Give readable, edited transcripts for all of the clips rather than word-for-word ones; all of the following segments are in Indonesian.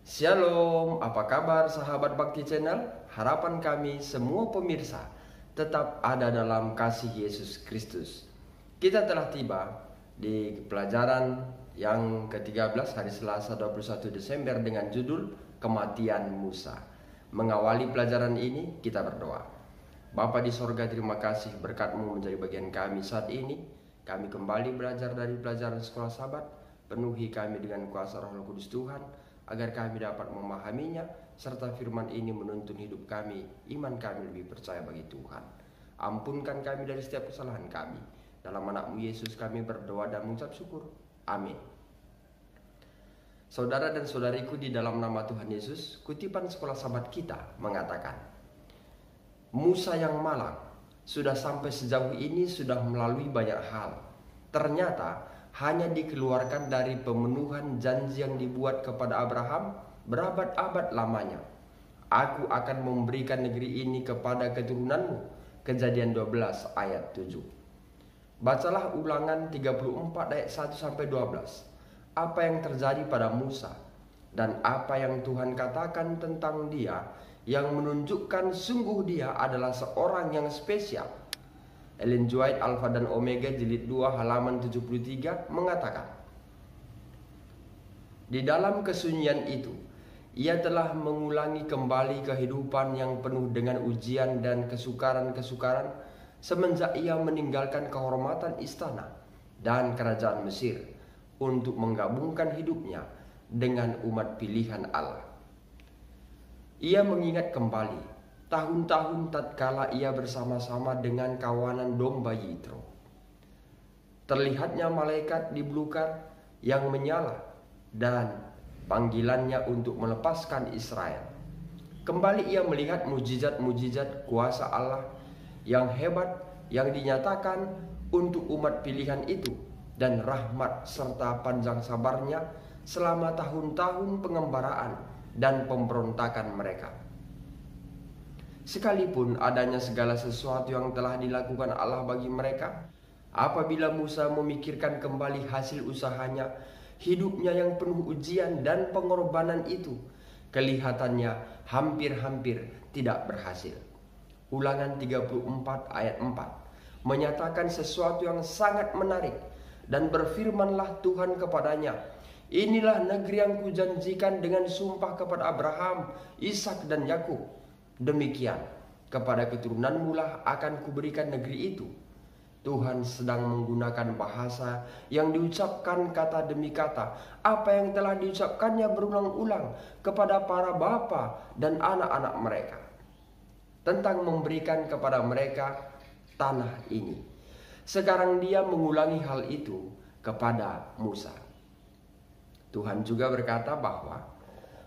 Shalom, apa kabar sahabat Bakti Channel? Harapan kami semua pemirsa tetap ada dalam kasih Yesus Kristus. Kita telah tiba di pelajaran yang ke-13 hari Selasa 21 Desember dengan judul Kematian Musa. Mengawali pelajaran ini kita berdoa. Bapa di sorga, terima kasih berkat-Mu menjadi bagian kami saat ini. Kami kembali belajar dari pelajaran sekolah Sabat. Penuhi kami dengan kuasa Roh Kudus Tuhan, agar kami dapat memahaminya, serta firman ini menuntun hidup kami, iman kami lebih percaya bagi Tuhan. Ampunkan kami dari setiap kesalahan kami. Dalam anak-Mu Yesus kami berdoa dan mengucap syukur. Amin. Saudara dan saudariku, di dalam nama Tuhan Yesus, kutipan sekolah Sabat kita mengatakan, Musa yang malang sudah sampai sejauh ini sudah melalui banyak hal. Ternyata hanya dikeluarkan dari pemenuhan janji yang dibuat kepada Abraham berabad-abad lamanya. Aku akan memberikan negeri ini kepada keturunanmu. Kejadian 12 ayat 7. Bacalah Ulangan 34 ayat 1-12. Apa yang terjadi pada Musa dan apa yang Tuhan katakan tentang dia, yang menunjukkan sungguh dia adalah seorang yang spesial. Ellen White, Alfa dan Omega, jilid 2 halaman 73 mengatakan, di dalam kesunyian itu, ia telah mengulangi kembali kehidupan yang penuh dengan ujian dan kesukaran-kesukaran semenjak ia meninggalkan kehormatan istana dan kerajaan Mesir untuk menggabungkan hidupnya dengan umat pilihan Allah. Ia mengingat kembali tahun-tahun tatkala ia bersama-sama dengan kawanan domba Yitro. Terlihatnya malaikat di belukar yang menyala dan panggilannya untuk melepaskan Israel. Kembali ia melihat mujizat-mujizat kuasa Allah yang hebat yang dinyatakan untuk umat pilihan itu, dan rahmat serta panjang sabarnya selama tahun-tahun pengembaraan dan pemberontakan mereka. Sekalipun adanya segala sesuatu yang telah dilakukan Allah bagi mereka, apabila Musa memikirkan kembali hasil usahanya, hidupnya yang penuh ujian dan pengorbanan itu, kelihatannya hampir-hampir tidak berhasil. Ulangan 34 ayat 4 menyatakan sesuatu yang sangat menarik, dan berfirmanlah Tuhan kepadanya, inilah negeri yang kujanjikan dengan sumpah kepada Abraham, Ishak dan Yakub. Demikian, kepada keturunanmu lah akan kuberikan negeri itu. Tuhan sedang menggunakan bahasa yang diucapkan kata demi kata, apa yang telah diucapkannya berulang-ulang kepada para bapa dan anak-anak mereka, tentang memberikan kepada mereka tanah ini. Sekarang dia mengulangi hal itu kepada Musa. Tuhan juga berkata bahwa,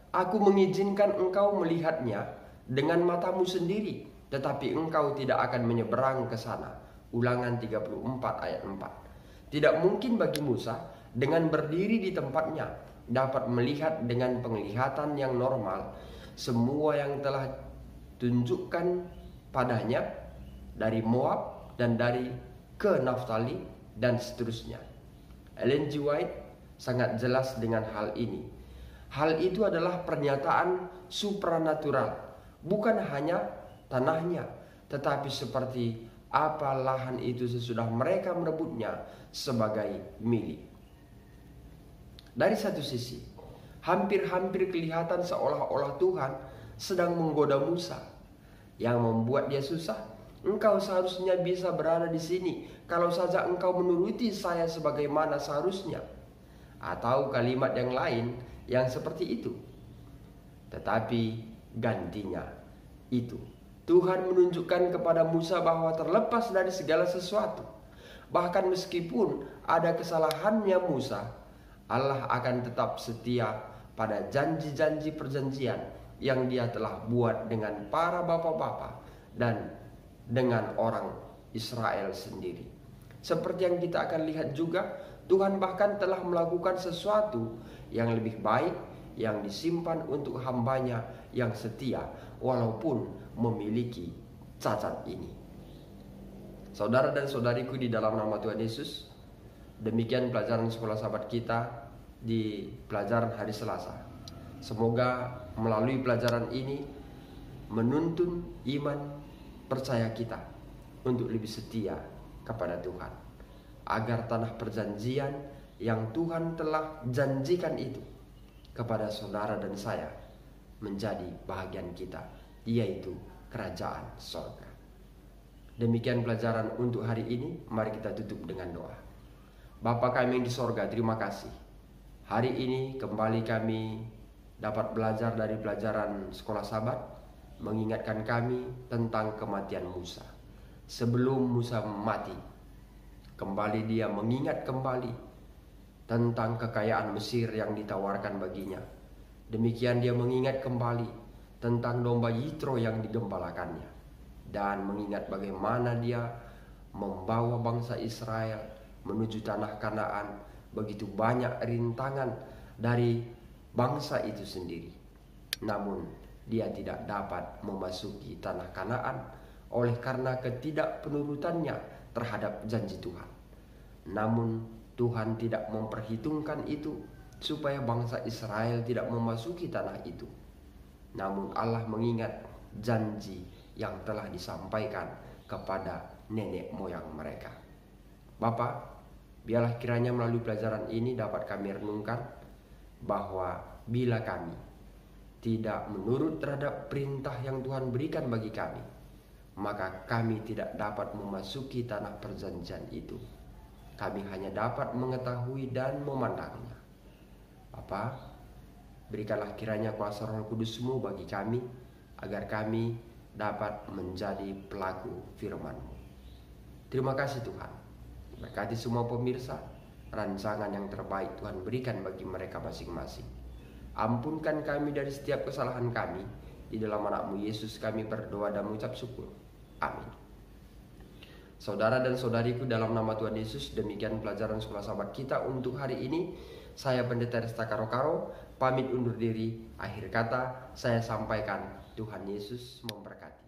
aku mengizinkan engkau melihatnya dengan matamu sendiri, tetapi engkau tidak akan menyeberang ke sana. Ulangan 34 ayat 4. Tidak mungkin bagi Musa dengan berdiri di tempatnya dapat melihat dengan penglihatan yang normal semua yang telah tunjukkan padanya dari Moab dan dari ke Naftali dan seterusnya. Ellen G. White sangat jelas dengan hal ini. Hal itu adalah pernyataan supranatural. Bukan hanya tanahnya, tetapi seperti apa lahan itu sesudah mereka merebutnya sebagai milik. Dari satu sisi, hampir-hampir kelihatan seolah-olah Tuhan sedang menggoda Musa, yang membuat dia susah. Engkau seharusnya bisa berada di sini kalau saja engkau menuruti saya sebagaimana seharusnya. Atau kalimat yang lain yang seperti itu. Tetapi gantinya itu, Tuhan menunjukkan kepada Musa bahwa terlepas dari segala sesuatu, bahkan meskipun ada kesalahannya Musa, Allah akan tetap setia pada janji-janji perjanjian yang dia telah buat dengan para bapa-bapa dan dengan orang Israel sendiri. Seperti yang kita akan lihat juga, Tuhan bahkan telah melakukan sesuatu yang lebih baik yang disimpan untuk hambanya yang setia, walaupun memiliki cacat ini. Saudara dan saudariku di dalam nama Tuhan Yesus, demikian pelajaran sekolah Sabat kita di pelajaran hari Selasa. Semoga melalui pelajaran ini menuntun iman percaya kita untuk lebih setia kepada Tuhan, agar tanah perjanjian yang Tuhan telah janjikan itu kepada saudara dan saya menjadi bahagian kita, yaitu kerajaan sorga. Demikian pelajaran untuk hari ini. Mari kita tutup dengan doa. Bapa kami yang di sorga, terima kasih. Hari ini kembali kami dapat belajar dari pelajaran sekolah Sabat, mengingatkan kami tentang kematian Musa. Sebelum Musa mati, kembali dia mengingat kembali tentang kekayaan Mesir yang ditawarkan baginya. Demikian dia mengingat kembali tentang domba Yitro yang digembalakannya, dan mengingat bagaimana dia membawa bangsa Israel menuju tanah Kanaan. Begitu banyak rintangan dari bangsa itu sendiri, namun dia tidak dapat memasuki tanah Kanaan oleh karena ketidakpenurutannya terhadap janji Tuhan. Namun Tuhan tidak memperhitungkan itu supaya bangsa Israel tidak memasuki tanah itu. Namun Allah mengingat janji yang telah disampaikan kepada nenek moyang mereka. Bapa, biarlah kiranya melalui pelajaran ini dapat kami renungkan bahwa bila kami tidak menurut terhadap perintah yang Tuhan berikan bagi kami, maka kami tidak dapat memasuki tanah perjanjian itu. Kami hanya dapat mengetahui dan memandangnya. Bapa, berikanlah kiranya kuasa Roh Kudus-Mu bagi kami, agar kami dapat menjadi pelaku firman-Mu. Terima kasih Tuhan. Berkati semua pemirsa, rancangan yang terbaik Tuhan berikan bagi mereka masing-masing. Ampunkan kami dari setiap kesalahan kami. Di dalam anak-Mu Yesus kami berdoa dan mengucap syukur. Amin. Saudara dan saudariku, dalam nama Tuhan Yesus, demikian pelajaran sekolah Sabat kita untuk hari ini. Saya Pendeta Resta Karo-Karo, pamit undur diri. Akhir kata saya sampaikan, Tuhan Yesus memberkati.